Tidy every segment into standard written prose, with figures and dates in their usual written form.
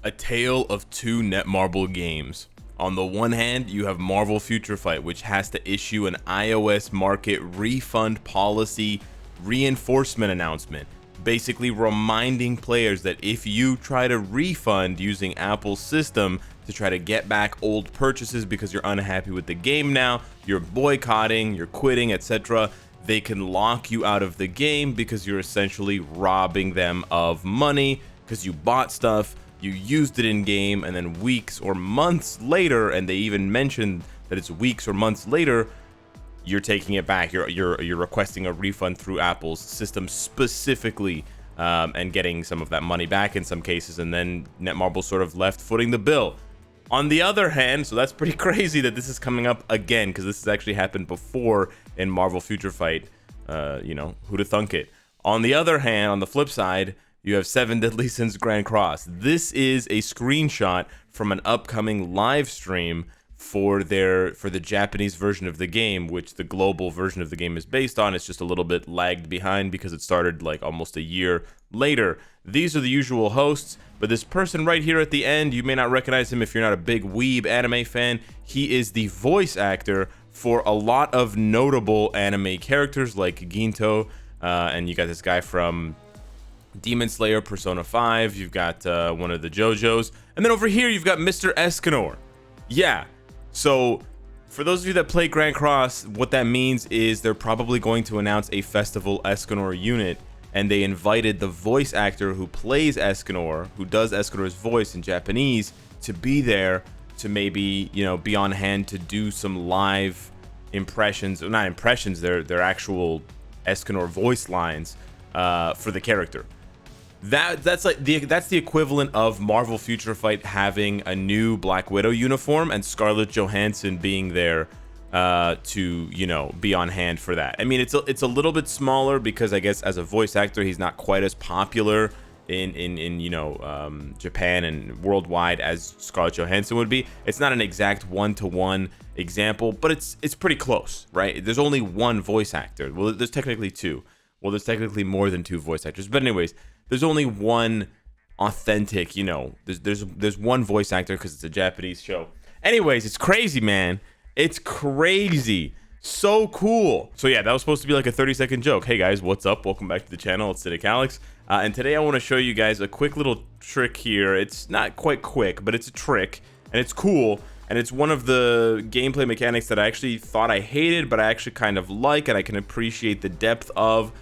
A tale of two Netmarble games. On the one hand, you have Marvel Future Fight, which has to issue an iOS market refund policy reinforcement announcement, basically reminding players that if you try to refund using Apple's system to try to get back old purchases because you're unhappy with the game now, you're boycotting, you're quitting, etc., they can lock you out of the game because you're essentially robbing them of money because you bought stuff, you used it in game, and then weeks or months later, and they even mentioned that it's weeks or months later, you're taking it back. You're requesting a refund through Apple's system specifically, and getting some of that money back in some cases, and then Netmarble sort of left footing the bill. On the other hand, so that's pretty crazy that this is coming up again, because this has actually happened before in Marvel Future Fight. Who'd have thunk it? On the other hand, on the flip side, you have 7 Deadly Sins Grand Cross. This is a screenshot from an upcoming live stream for the Japanese version of the game, which the global version of the game is based on. It's just a little bit lagged behind because it started like almost a year later. These are the usual hosts, but this person right here at the end, you may not recognize him if you're not a big weeb anime fan. He is the voice actor for a lot of notable anime characters like Ginto, and you got this guy from Demon Slayer, Persona 5, you've got one of the JoJo's, and then over here you've got Mr. Escanor. Yeah, so for those of you that play Grand Cross, what that means is they're probably going to announce a Festival Escanor unit, and they invited the voice actor who plays Escanor, who does Escanor's voice in Japanese, to be there to maybe, be on hand to do some live impressions, or not impressions, they're actual Escanor voice lines for the character. That's the equivalent of Marvel Future Fight having a new Black Widow uniform and Scarlett Johansson being there to be on hand for that. I mean, it's a little bit smaller because I guess as a voice actor he's not quite as popular in Japan and worldwide as Scarlett Johansson would be. It's not an exact one-to-one example, but it's pretty close, right? There's only one voice actor. Well, there's technically two. Well, there's technically more than two voice actors, but anyways, there's only one authentic, there's one voice actor because it's a Japanese show. Anyways, it's crazy, man. It's crazy. So cool. So yeah, that was supposed to be like a 30-second joke. Hey guys, what's up? Welcome back to the channel. It's Cynicalex. And today I want to show you guys a quick little trick here. It's not quite quick, but it's a trick, and it's cool. And it's one of the gameplay mechanics that I actually thought I hated, but I actually kind of like, and I can appreciate the depth of,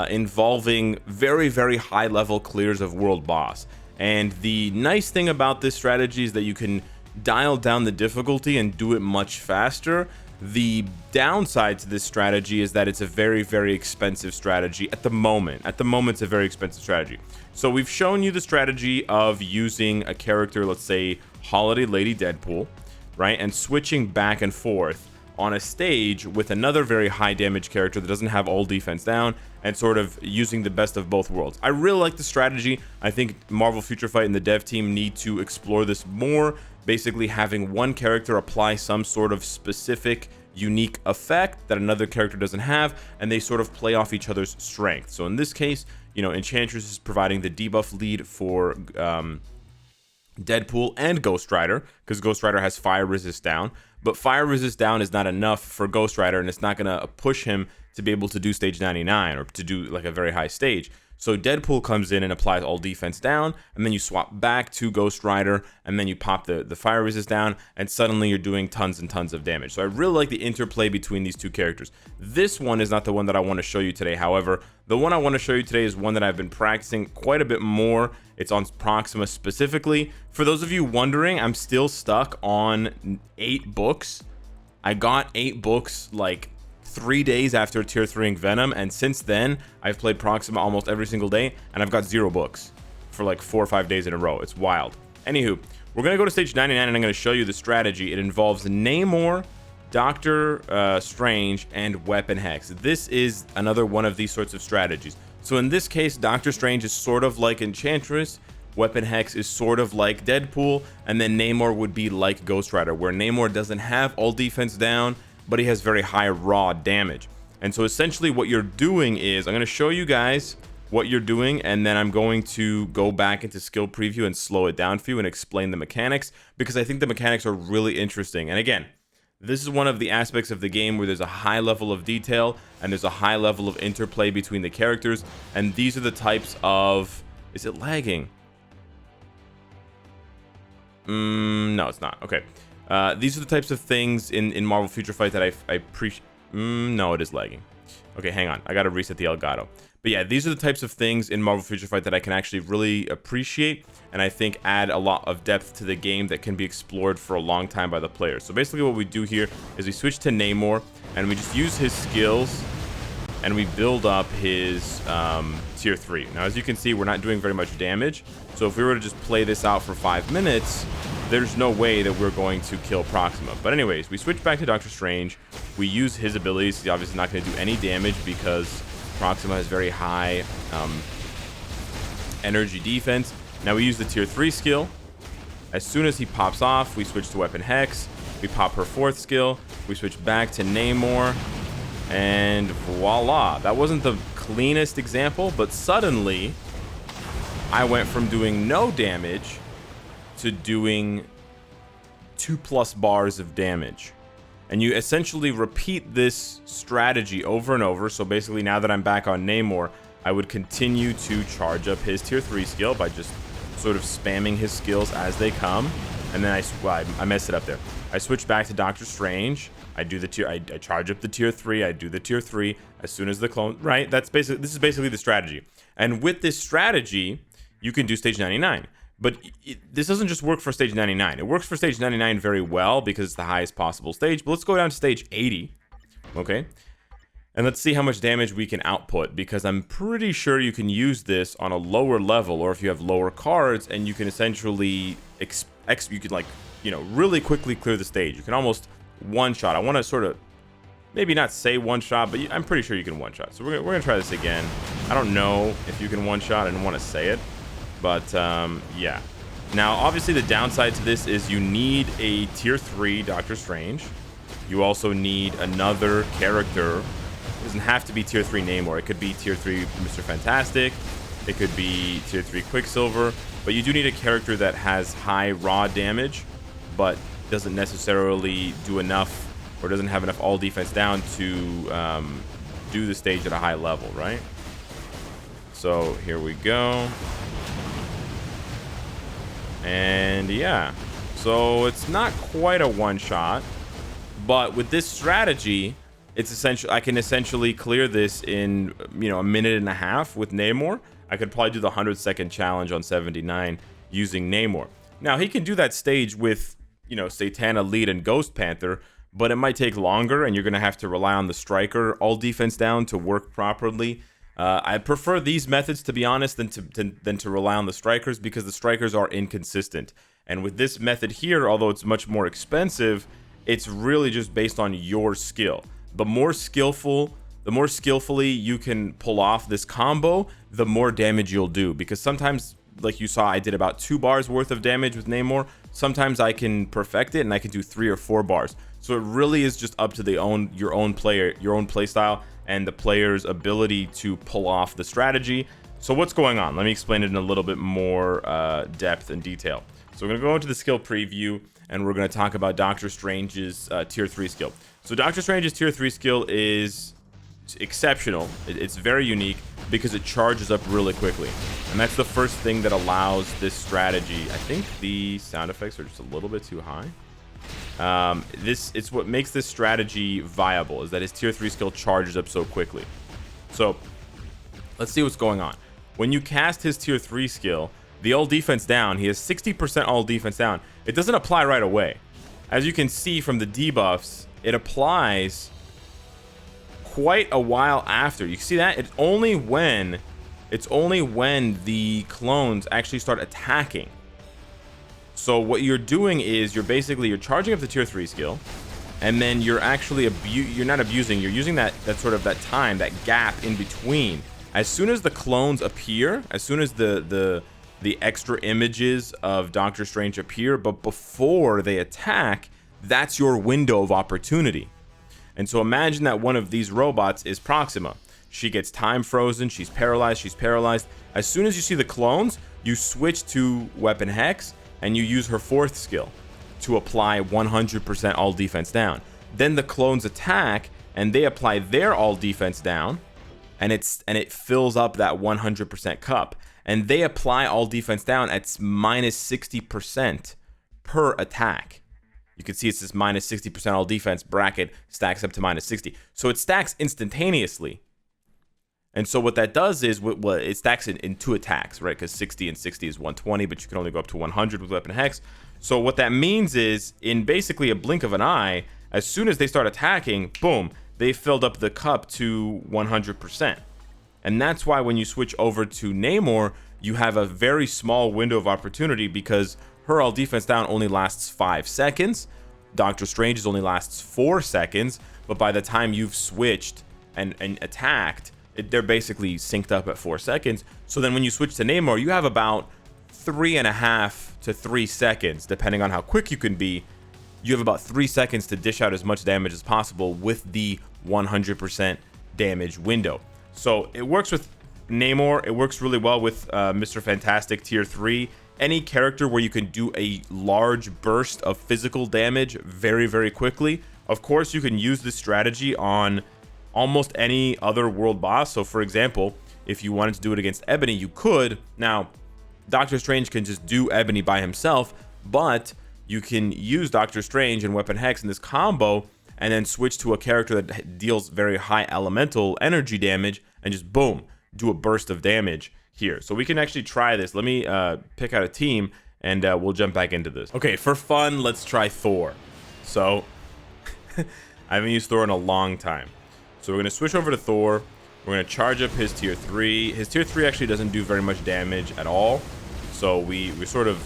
involving very, very high level clears of world boss. And the nice thing about this strategy is that you can dial down the difficulty and do it much faster. The downside to this strategy is that it's a very, very expensive strategy at the moment. At the moment, it's a very expensive strategy. So we've shown you the strategy of using a character, let's say Holiday Lady Deadpool, right, and switching back and forth on a stage with another very high damage character that doesn't have all defense down, and sort of using the best of both worlds. I really like the strategy. I think Marvel Future Fight and the dev team need to explore this more, basically having one character apply some sort of specific unique effect that another character doesn't have, and they sort of play off each other's strength. So in this case, Enchantress is providing the debuff lead for Deadpool and Ghost Rider, because Ghost Rider has fire resist down, but fire resist down is not enough for Ghost Rider, and it's not going to push him to be able to do stage 99 or to do like a very high stage. So Deadpool comes in and applies all defense down, and then you swap back to Ghost Rider, and then you pop the fire resist down, and suddenly you're doing tons and tons of damage. So I really like the interplay between these two characters. This one is not the one that I want to show you today. However, the one I want to show you today is one that I've been practicing quite a bit more. It's on Proxima specifically. For those of you wondering, I'm still stuck on 8 books. I got 8 books like 3 days after Tier 3ing Venom, and since then I've played Proxima almost every single day, and I've got 0 books for like 4 or 5 days in a row. It's wild. Anywho, we're gonna go to stage 99, and I'm gonna show you the strategy. It involves Namor, Doctor Strange, and Weapon Hex. This is another one of these sorts of strategies. So in this case, Doctor Strange is sort of like Enchantress, Weapon Hex is sort of like Deadpool, and then Namor would be like Ghost Rider, where Namor doesn't have all defense down, but he has very high raw damage. And so essentially what you're doing is, I'm going to show you guys what you're doing, and then I'm going to go back into skill preview and slow it down for you and explain the mechanics, because I think the mechanics are really interesting. And again, this is one of the aspects of the game where there's a high level of detail and there's a high level of interplay between the characters, and these are the types of... Is it lagging? No, it's not. Okay. These are the types of things in Marvel Future Fight that I appreciate. No, it is lagging. Okay, hang on. I gotta reset the Elgato. But yeah, these are the types of things in Marvel Future Fight that I can actually really appreciate, and I think add a lot of depth to the game that can be explored for a long time by the players. So basically what we do here is we switch to Namor, and we just use his skills, and we build up his tier 3. Now, as you can see, we're not doing very much damage, so if we were to just play this out for 5 minutes, there's no way that we're going to kill Proxima. But anyways, we switch back to Doctor Strange. We use his abilities. He's obviously not going to do any damage because Proxima has very high energy defense. Now we use the tier 3 skill. As soon as he pops off, we switch to Weapon Hex. We pop her 4th skill. We switch back to Namor. And voila. That wasn't the cleanest example, but suddenly I went from doing no damage to doing 2+ bars of damage. And you essentially repeat this strategy over and over. So basically, now that I'm back on Namor, I would continue to charge up his tier 3 skill by just sort of spamming his skills as they come. And then I messed it up there. I switch back to Doctor Strange. I do the tier. I charge up the tier 3. I do the tier 3 as soon as the clone. Right. This is basically the strategy. And with this strategy, you can do stage 99. But this doesn't just work for stage 99. It works for stage 99 very well because it's the highest possible stage. But let's go down to stage 80. Okay. And let's see how much damage we can output, because I'm pretty sure you can use this on a lower level, or if you have lower cards, and you can essentially you can, like, you know, really quickly clear the stage. You can almost one-shot. I want to sort of maybe not say one-shot, but I'm pretty sure you can one-shot. So we're gonna try this again. I don't know if you can one-shot. I didn't want to say it, but yeah. Now, obviously, the downside to this is you need a tier 3 Doctor Strange. You also need another character. It doesn't have to be tier 3 Namor. It could be tier 3 Mr. Fantastic. It could be tier 3 Quicksilver. But you do need a character that has high raw damage, but doesn't necessarily do enough, or doesn't have enough all defense down to do the stage at a high level, right? So here we go. And yeah, so it's not quite a one-shot, but with this strategy, it's essential. I can essentially clear this in, you know, a minute and a half with Namor. I could probably do the 100-second challenge on 79 using Namor. Now, he can do that stage with, you know, Satana, Lead, and Ghost Panther, but it might take longer, and you're going to have to rely on the striker all defense down to work properly. I prefer these methods, to be honest, than to rely on the strikers, because the strikers are inconsistent. And with this method here, although it's much more expensive, it's really just based on your skill. The more skillfully you can pull off this combo, the more damage you'll do. Because sometimes, like you saw, I did about 2 bars worth of damage with Namor. Sometimes I can perfect it and I can do 3 or 4 bars. So it really is just up to your own play style and the player's ability to pull off the strategy. So what's going on? Let me explain it in a little bit more depth and detail. So we're gonna go into the skill preview, and we're gonna talk about Doctor Strange's tier 3 skill. So Doctor Strange's tier 3 skill is exceptional. It's very unique because it charges up really quickly, and that's the first thing that allows this strategy. I think the sound effects are just a little bit too high. It's what makes this strategy viable, is that his tier 3 skill charges up so quickly. So let's see what's going on. When you cast his tier 3 skill, the all defense down, he has 60% all defense down. It doesn't apply right away. As you can see from the debuffs, it applies quite a while after. You see that? It's only when the clones actually start attacking. So what you're doing is you're charging up the tier 3 skill, and then you're actually you're not abusing, you're using that sort of that time, that gap in between. As soon as the clones appear, as soon as the extra images of Doctor Strange appear, but before they attack, that's your window of opportunity. And so imagine that one of these robots is Proxima. She gets time frozen. She's paralyzed. She's paralyzed. As soon as you see the clones, you switch to Weapon Hex and you use her 4th skill to apply 100% all defense down. Then the clones attack and they apply their all defense down, and it fills up that 100% cup. And they apply all defense down at minus 60% per attack. You can see it's this minus 60% all defense bracket stacks up to minus 60. So it stacks instantaneously. And so what that does is, it stacks in 2 attacks, right? Because 60 and 60 is 120, but you can only go up to 100 with Weapon Hex. So what that means is, in basically a blink of an eye, as soon as they start attacking, boom, they filled up the cup to 100%. And that's why when you switch over to Namor, you have a very small window of opportunity, because her all defense down only lasts 5 seconds. Doctor Strange's only lasts 4 seconds. But by the time you've switched and attacked, they're basically synced up at 4 seconds. So then when you switch to Namor, you have about 3.5 to 3 seconds, depending on how quick you can be. You have about 3 seconds to dish out as much damage as possible with the 100% damage window. So it works with Namor. It works really well with Mr. Fantastic tier 3. Any character where you can do a large burst of physical damage very, very quickly. Of course, you can use this strategy on almost any other world boss. So for example, if you wanted to do it against Ebony, you could. Now, Doctor Strange can just do Ebony by himself, but you can use Doctor Strange and Weapon Hex in this combo and then switch to a character that deals very high elemental energy damage and just boom, do a burst of damage here. So we can actually try this. Let me pick out a team and we'll jump back into this. Okay, for fun, let's try Thor. So I haven't used Thor in a long time. So we're going to switch over to Thor. We're going to charge up his tier 3. His tier 3 actually doesn't do very much damage at all. So we're sort of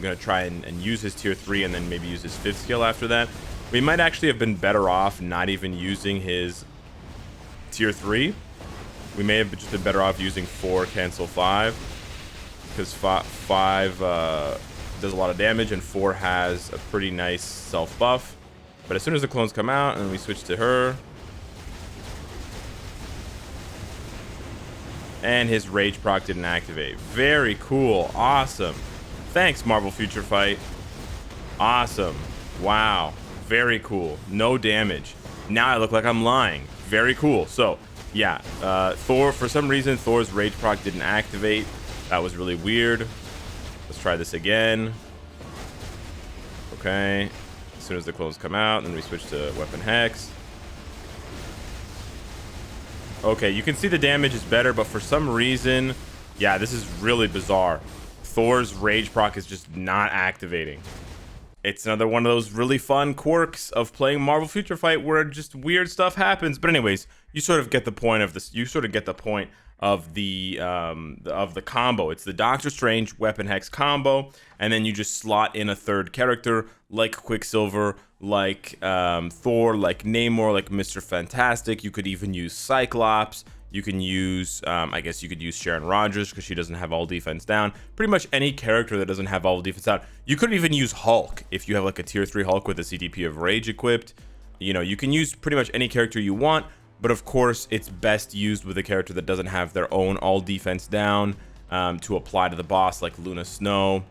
going to try and use his tier 3 and then maybe use his 5th skill after that. We might actually have been better off not even using his tier 3. We may have just been better off using 4 cancel 5. Because 5 does a lot of damage and 4 has a pretty nice self buff. But as soon as the clones come out and we switch to her, and his rage proc didn't activate. Very cool. Awesome. Thanks, Marvel Future Fight. Awesome. Wow. Very cool. No damage. Now I look like I'm lying. Very cool. So, yeah. Thor, for some reason, Thor's rage proc didn't activate. That was really weird. Let's try this again. Okay. As soon as the clones come out, then we switch to Weapon Hex. Okay, you can see the damage is better, but for some reason, yeah, this is really bizarre. Thor's rage proc is just not activating. It's another one of those really fun quirks of playing Marvel Future Fight where just weird stuff happens. But anyways, you sort of get the point of this. You sort of get the point of the combo. It's the Doctor Strange Weapon Hex combo, and then you just slot in a third character like Quicksilver, like Thor, like Namor, like Mr. Fantastic. You could even use Cyclops. You can use, I guess you could use Sharon Rogers because she doesn't have all defense down. Pretty much any character that doesn't have all defense down. You could even use Hulk if you have like a tier 3 Hulk with a CDP of Rage equipped. You know, you can use pretty much any character you want, but of course it's best used with a character that doesn't have their own all defense down to apply to the boss, like Luna Snow,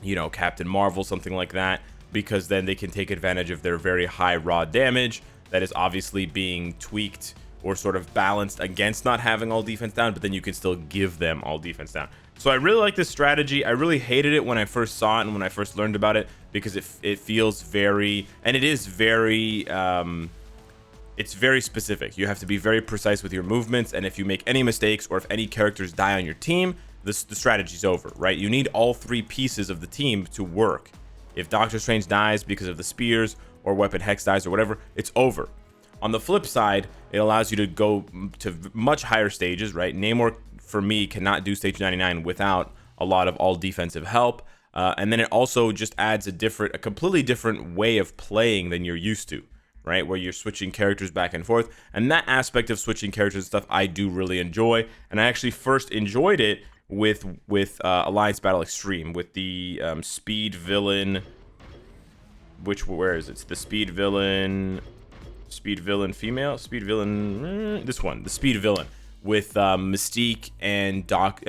you know, Captain Marvel, something like that, because then they can take advantage of their very high raw damage that is obviously being tweaked or sort of balanced against not having all defense down, but then you can still give them all defense down. So I really like this strategy. I really hated it when I first saw it and when I first learned about it, because it feels very, and it is very, it's very specific. You have to be very precise with your movements, and if you make any mistakes or if any characters die on your team, the strategy's over, right? You need all 3 pieces of the team to work. If Doctor Strange dies because of the spears, or Weapon Hex dies or whatever, it's over. On the flip side, it allows you to go to much higher stages, right? Namor, for me, cannot do stage 99 without a lot of all defensive help. And then it also just adds a completely different way of playing than you're used to, right? Where you're switching characters back and forth. And that aspect of switching characters and stuff, I do really enjoy. And I actually first enjoyed it with Alliance Battle Extreme, with the speed villain, where is it? It's the speed villain speed villain female, speed villain, this one, the speed villain with Mystique and Mystique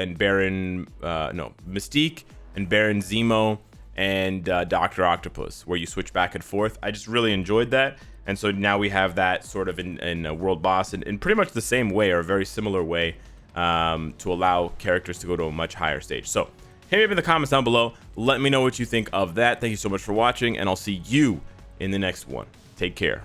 and Baron Zemo and Dr. Octopus, where you switch back and forth. I just really enjoyed that. And so now we have that sort of in a World Boss in pretty much the same way, or a very similar way, to allow characters to go to a much higher stage. So hit me up in the comments down below. Let me know what you think of that. Thank you so much for watching, and I'll see you in the next one. Take care.